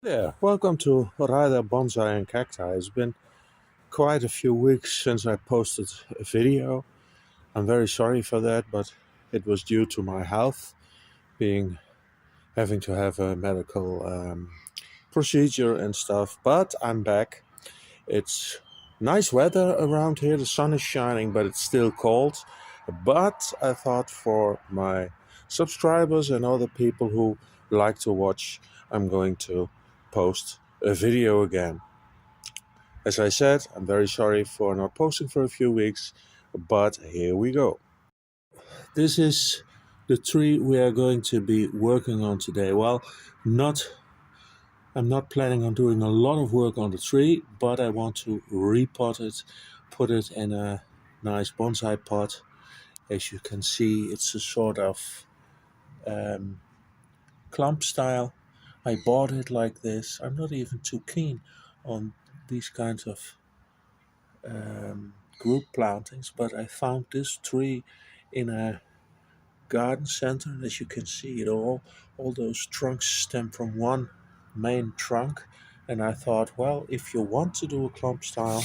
Yeah, welcome to Rider Bonsai and Cacti. It's been quite a few weeks since I posted a video. I'm very sorry for that, but it was due to my health being having to have a medical procedure and stuff. But I'm back. It's nice weather around here. The sun is shining, but it's still cold. But I thought for my subscribers and other people who like to watch, I'm going to post a video again. As I said, I'm very sorry for not posting for a few weeks, but here we go. This is the tree we are going to be working on today. Well, not I'm not planning on doing a lot of work on the tree, but I want to repot it, put it in a nice bonsai pot. As you can see, it's a sort of um, clump style. I bought it like this. I'm not even too keen on these kinds of group plantings, but I found this tree in a garden center. And as you can see, all those trunks stem from one main trunk. And I thought, well, if you want to do a clump style,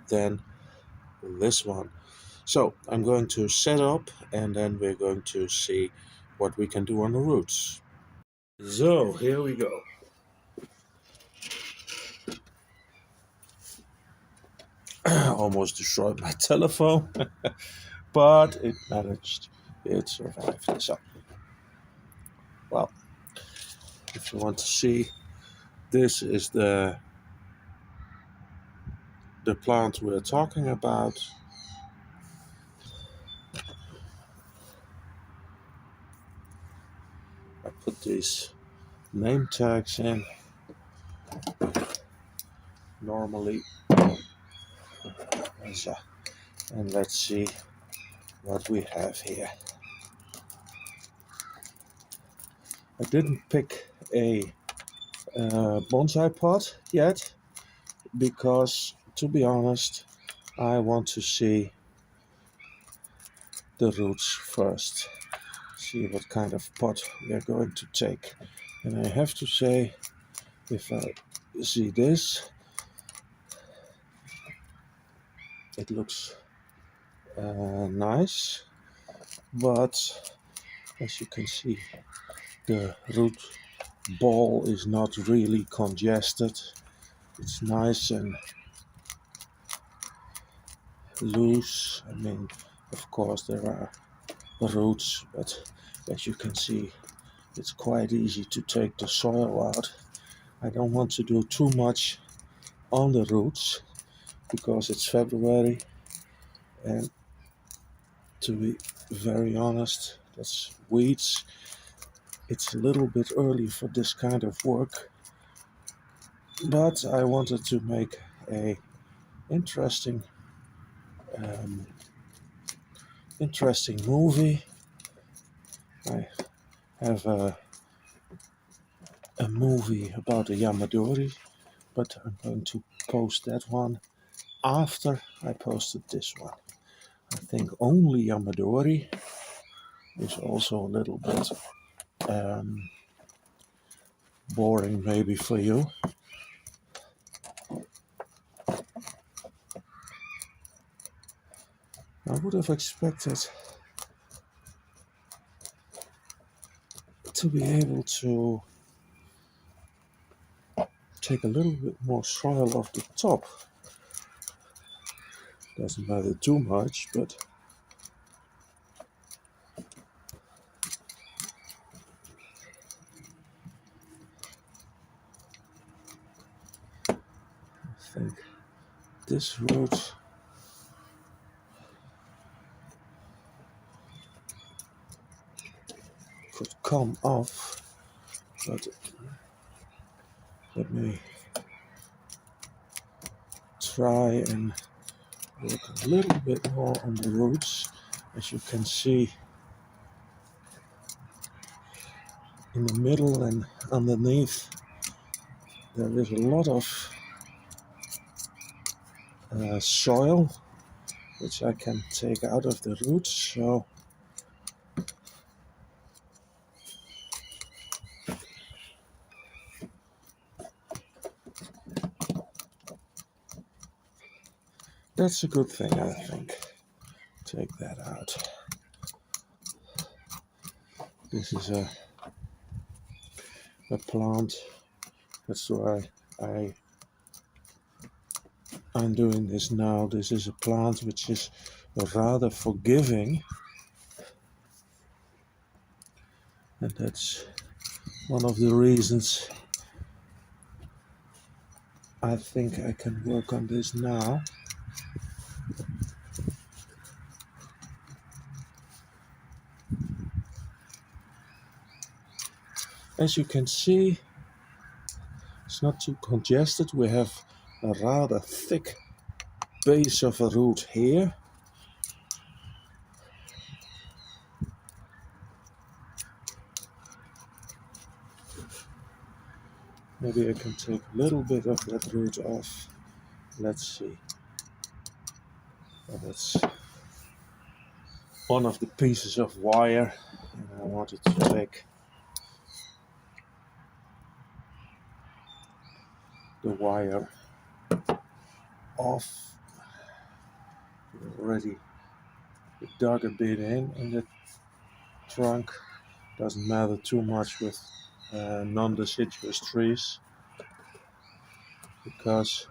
then this one. So I'm going to set up and then we're going to see what we can do on the roots. So here we go. Almost destroyed my telephone, but it managed. It survived. So, well, if you want to see, this is the plant we're talking about. I put these name tags in normally. And let's see what we have here. I didn't pick a bonsai pot yet because, to be honest, I want to see the roots first. See what kind of pot we are going to take. And I have to say, if I see this, it looks nice, but as you can see, the root ball is not really congested. It's nice and loose. I mean, of course, there are roots, but as you can see, it's quite easy to take the soil out. I don't want to do too much on the roots because it's February, and to be very honest, that's weeds. It's a little bit early for this kind of work, but I wanted to make a interesting um, interesting movie. I have a movie about a Yamadori, but I'm going to post that one after I posted this one. I think only Yamadori is also a little bit um, boring maybe for you. I would have expected to be able to take a little bit more soil off the top. Doesn't matter too much, but I think this root could come off, but let me try and work a little bit more on the roots. As you can see, in the middle and underneath, there is a lot of soil which I can take out of the roots. So That's a good thing, I think. Take that out. This is a plant. That's why I'm doing this now. This is a plant which is rather forgiving, and that's one of the reasons I think I can work on this now. As you can see, it's not too congested. We have a rather thick base of a root here. Maybe I can take a little bit of that root off. Let's see. Well, that's one of the pieces of wire, and I wanted to take the wire off. Already dug a bit in the trunk. Doesn't matter too much with non-deciduous trees, because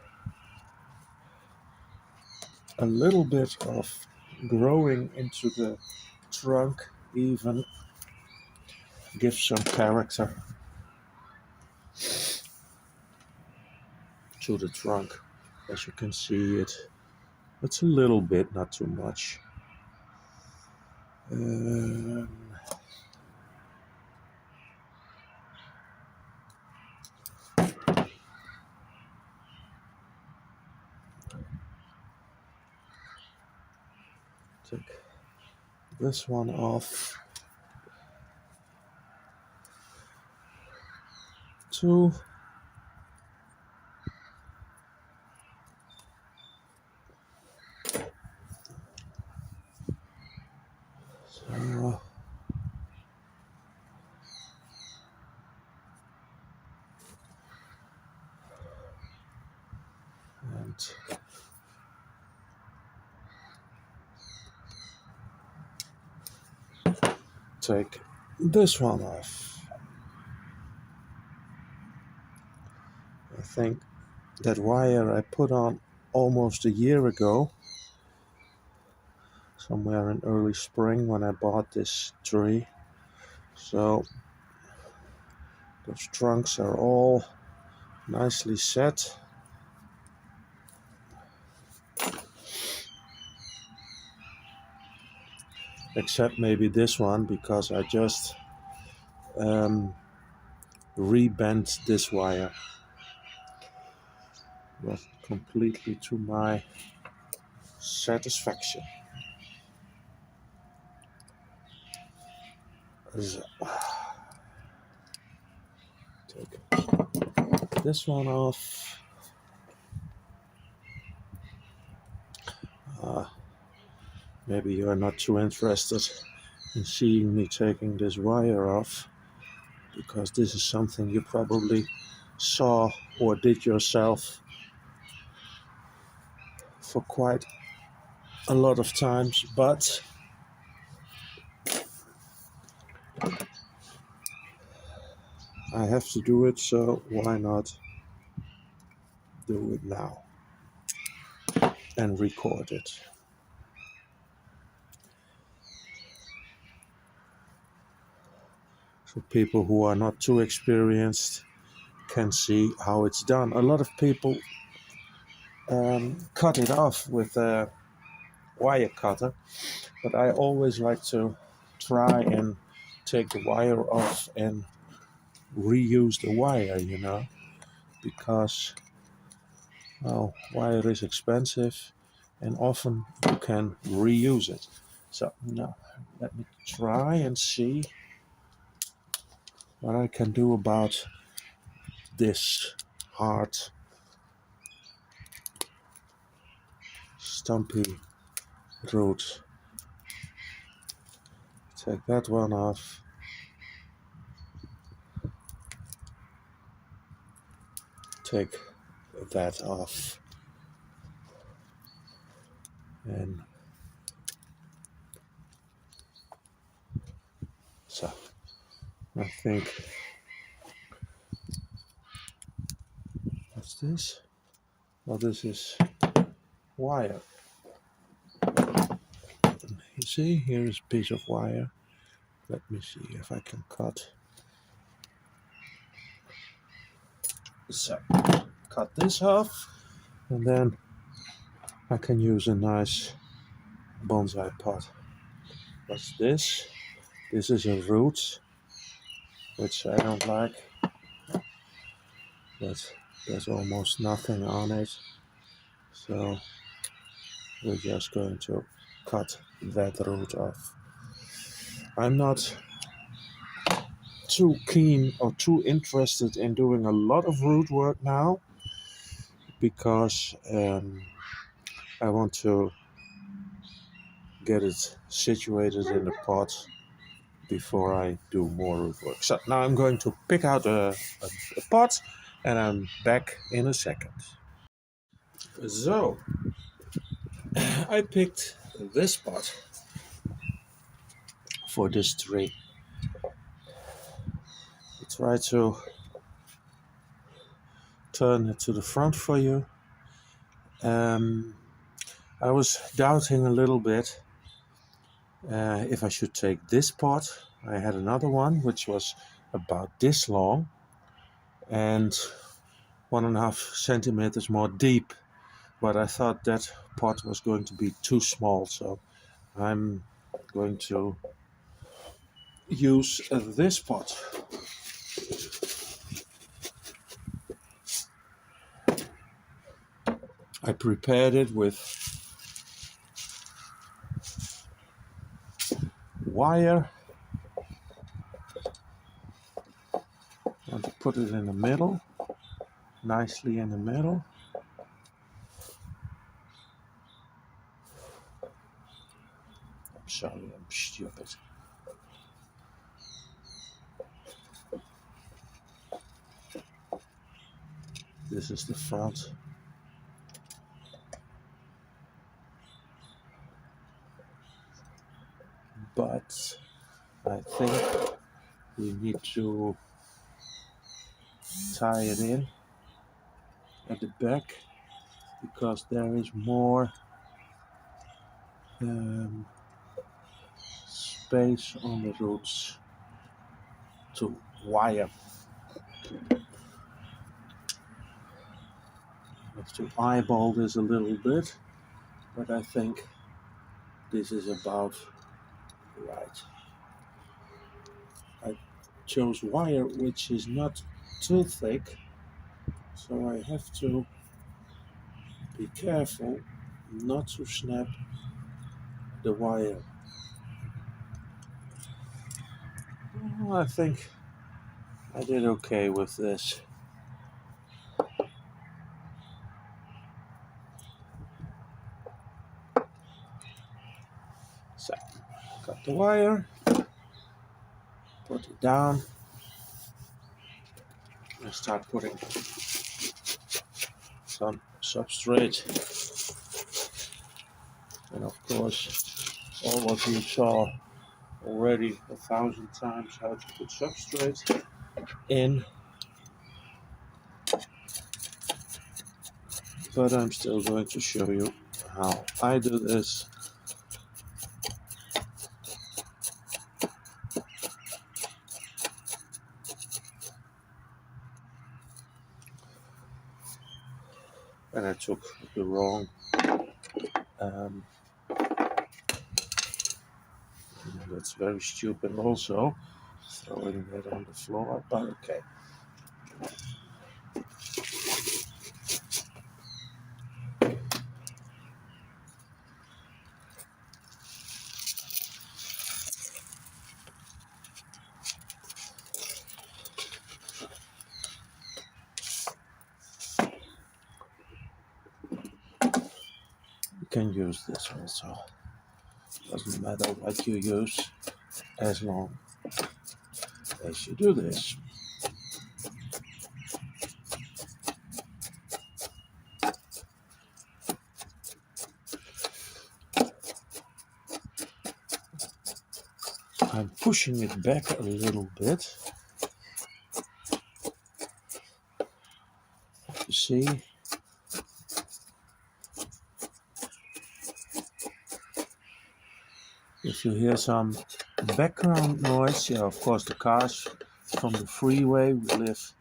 a little bit of growing into the trunk even gives some character to the trunk. As you can see, it's a little bit, not too much. Take this one off too. So, and take this one off. I think that wire I put on almost a year ago, somewhere in early spring when I bought this tree. So those trunks are all nicely set. Except maybe this one, because I just re-bent this wire. Not completely to my satisfaction. So, take this one off. Maybe you're not too interested in seeing me taking this wire off, because this is something you probably saw or did yourself for quite a lot of times, but I have to do it, so why not do it now and record it. So people who are not too experienced can see how it's done. A lot of people cut it off with a wire cutter, but I always like to try and take the wire off and reuse the wire, because, well, wire is expensive and often you can reuse it. So now let me try and see what I can do about this hard, stumpy root. Take that one off. Take that off. And so I think, what's this? Well, this is wire. You see, here is a piece of wire. Let me see if I can cut. So, cut this off, and then I can use a nice bonsai pot. What's this? This is a root, which I don't like, but there's almost nothing on it. So we're just going to cut that root off. I'm not too keen or too interested in doing a lot of root work now, because I want to get it situated in the pot before I do more root work. So now I'm going to pick out a pot, and I'm back in a second. So I picked this pot for this tree. I try to turn it to the front for you. I was doubting a little bit if I should take this pot. I had another one which was about this long and 1.5 centimeters more deep, but I thought that pot was going to be too small, so I'm going to use this pot. I prepared it with wire. I want to put it in the middle, nicely in the middle. I'm sorry, I'm stupid. This is the front. But I think we need to tie it in at the back, because there is more space on the roots to wire. I have to eyeball this a little bit, but I think this is about right. I chose wire which is not too thick, so I have to be careful not to snap the wire. Oh, I think I did okay with this. So, cut the wire, put it down, and start putting some substrate. And of course, all what you saw already 1,000 times, how to put substrate in. But I'm still going to show you how I do this. And I took the wrong that's very stupid also, throwing that on the floor, but okay. You can use this also. Doesn't matter what you use, as long as you do this. pushing it back a little bit. You see? If you hear some background noise, yeah, of course the cars from the freeway. We live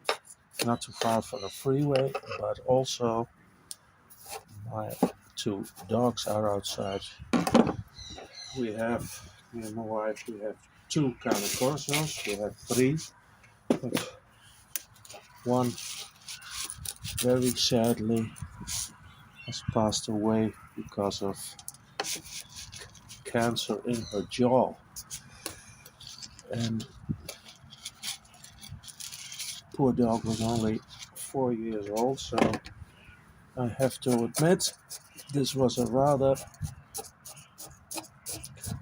not too far from the freeway, but also my two dogs are outside. We have, me and my wife, we have two Cane Corsos. We have three, but one very sadly has passed away because of cancer in her jaw. And poor dog was only 4 years old, so I have to admit this was a rather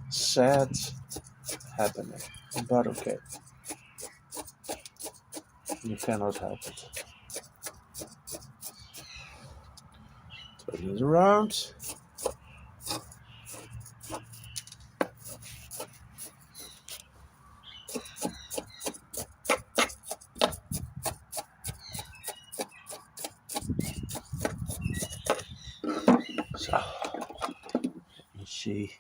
sad happening. But okay, you cannot help it. Turn it around. So, let me see.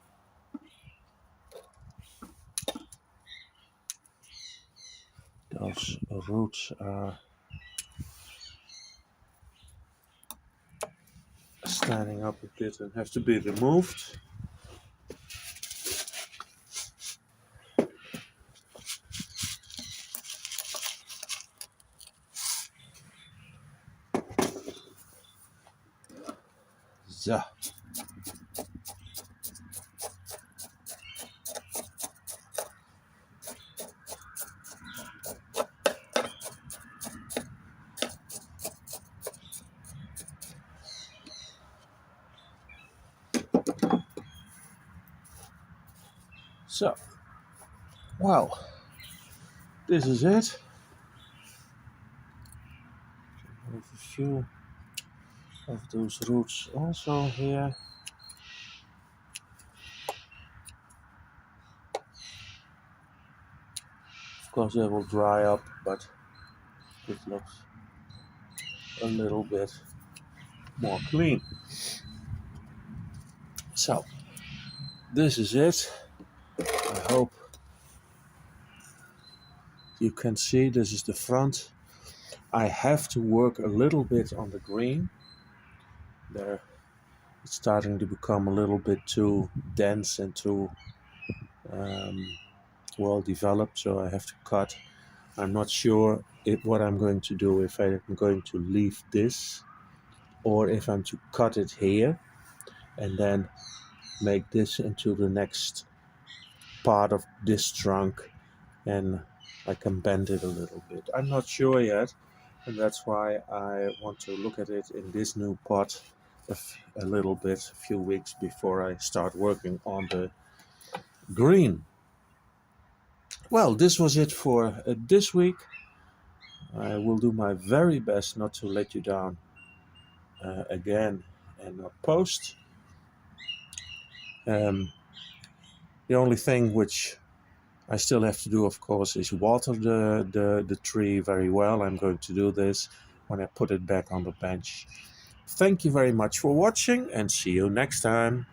Those roots are standing up a bit and have to be removed. So. So, well, this is it. With a few of those roots also here. Of course, they will dry up, but it looks a little bit more clean. So, this is it. I hope you can see this is the front. I have to work a little bit on the green. There, it's starting to become a little bit too dense and too well developed, so I have to cut. I'm not sure what I'm going to do, if I'm going to leave this or if I'm to cut it here and then make this into the next part of this trunk, and I can bend it a little bit. I'm not sure yet, and that's why I want to look at it in this new pot a little bit, a few weeks before I start working on the green. Well, this was it for this week. I will do my very best not to let you down again and not post. The only thing which I still have to do, of course, is water the tree very well. I'm going to do this when I put it back on the bench. Thank you very much for watching, and see you next time.